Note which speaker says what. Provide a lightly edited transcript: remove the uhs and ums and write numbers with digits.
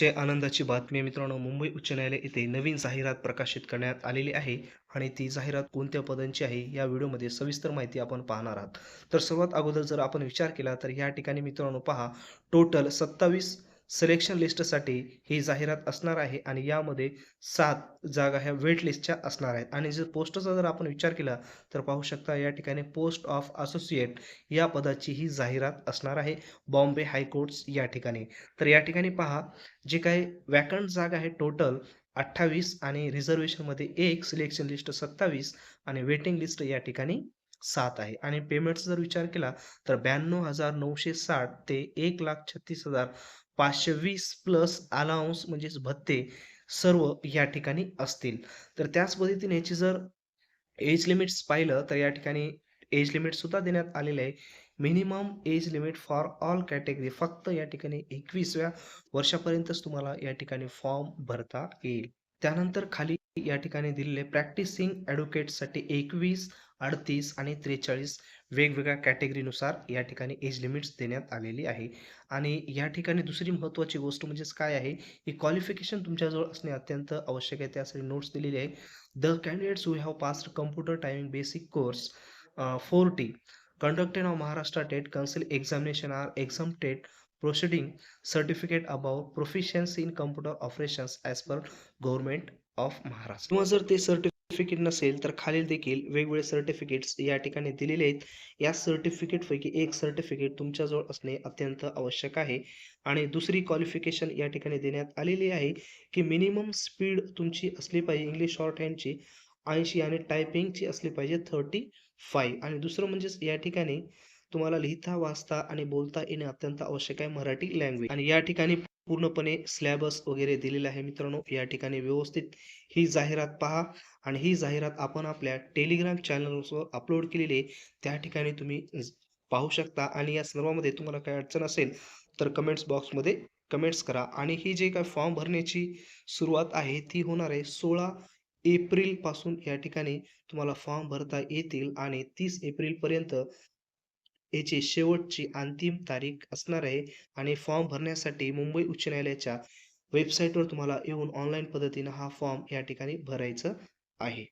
Speaker 1: आनंदाची बातमी आहे मित्रांनो, मुंबई उच्च न्यायालय येथे नवीन जाहिरात प्रकाशित करण्यात आलेली आहे आणि ती जाहिरात कोणत्या पदांची आहे या व्हिडिओमध्ये सविस्तर माहिती आपण पाहणार आहात. तर सर्वात अगोदर जर आपण विचार केला तर या ठिकाणी मित्रांनो पहा, टोटल 27 सिलेक्शन लिस्टसाठी ही जाहिरात असणार आहे आणि यामध्ये 7 जागा ह्या वेट लिस्टच्या असणार आहेत आणि जर पोस्टचा जर आपण विचार केला तर पाहू शकता या ठिकाणी पोस्ट ऑफ असोसिएट या पदाची ही जाहिरात असणार आहे, बॉम्बे हायकोर्ट्स या ठिकाणी. तर या ठिकाणी पहा, जे काही व्हॅकंट जागा आहे टोटल 28 आणि रिझर्व्हेशनमध्ये 1, सिलेक्शन लिस्ट 27 आणि वेटिंग लिस्ट या ठिकाणी 7 आहे आणि पेमेंटचा जर विचार केला तर 92,960 ते 1,36,520 प्लस अलाउन्स म्हणजेच भत्ते सर्व या ठिकाणी असतील. तर त्याच पद्धतीने याची जर एज लिमिट्स पाहिलं तर या ठिकाणी एज लिमिट सुद्धा देण्यात आलेले आहे. Minimum age limit for all category फक्त या ठिकाणी 21व्या वर्षापर्यंतच तुम्हाला या ठिकाणी फॉर्म भरता येईल. त्यानंतर खाली या ठिकाणी दिलेले प्रॅक्टिसिंग ॲडव्होकेटसाठी 21, 38 आणि 43 वेगवेगळ्या कॅटेगरीनुसार या ठिकाणी एज लिमिट्स देण्यात आलेली आहे. आणि या ठिकाणी दुसरी महत्त्वाची गोष्ट म्हणजेच काय आहे, की क्वालिफिकेशन तुमच्याजवळ असणे अत्यंत आवश्यक आहे. त्यासाठी नोट्स दिलेली आहे. The candidates who have passed computer typing basic course 4T conducted on Maharashtra TET Council examination are exempted proceeding certificate about proficiency in computer operations as per government of Maharashtra. किंवा जर ते सर्टिफिकेट नसेल तर खालील देखील वेगवेगळे सर्टिफिकेट्स या ठिकाणी दिलेले आहेत. या सर्टिफिकेटपैकी एक सर्टिफिकेट तुमच्याजवळ असणे अत्यंत आवश्यक आहे आणि दुसरी क्वालिफिकेशन या ठिकाणी देण्यात आलेली आहे, की मिनिमम स्पीड तुमची असली पाहिजे इंग्लिश शॉर्ट हँडची 80 आणि टायपिंगची असली पाहिजे 35 आणि दुसरं म्हणजेच या ठिकाणी तुम्हाला लिहिता, वाचता आणि बोलता येणे अत्यंत आवश्यक आहे मराठी लँग्वेज आणि या ठिकाणी पूर्णपणे सिलॅबस वगैरे दिलेला आहे मित्रांनो. या ठिकाणी व्यवस्थित ही जाहिरात पहा आणि ही जाहिरात आपण आपल्या टेलिग्राम चॅनलवर अपलोड केलेली आहे. त्या ठिकाणी तुम्ही पाहू शकता आणि या सर्वामध्ये तुम्हाला काही अडचण असेल तर कमेंट्स बॉक्समध्ये कमेंट्स करा आणि ही जी काही फॉर्म भरण्याची सुरुवात आहे ती होणार आहे 16 एप्रिलपासून या ठिकाणी तुम्हाला फॉर्म भरता येतील आणि 30 एप्रिलपर्यंत याची शेवटची अंतिम तारीख असणार आहे आणि फॉर्म भरण्यासाठी मुंबई उच्च न्यायालयाच्या वेबसाईटवर तुम्हाला येऊन ऑनलाईन पद्धतीनं हा फॉर्म या ठिकाणी भरायचा आहे.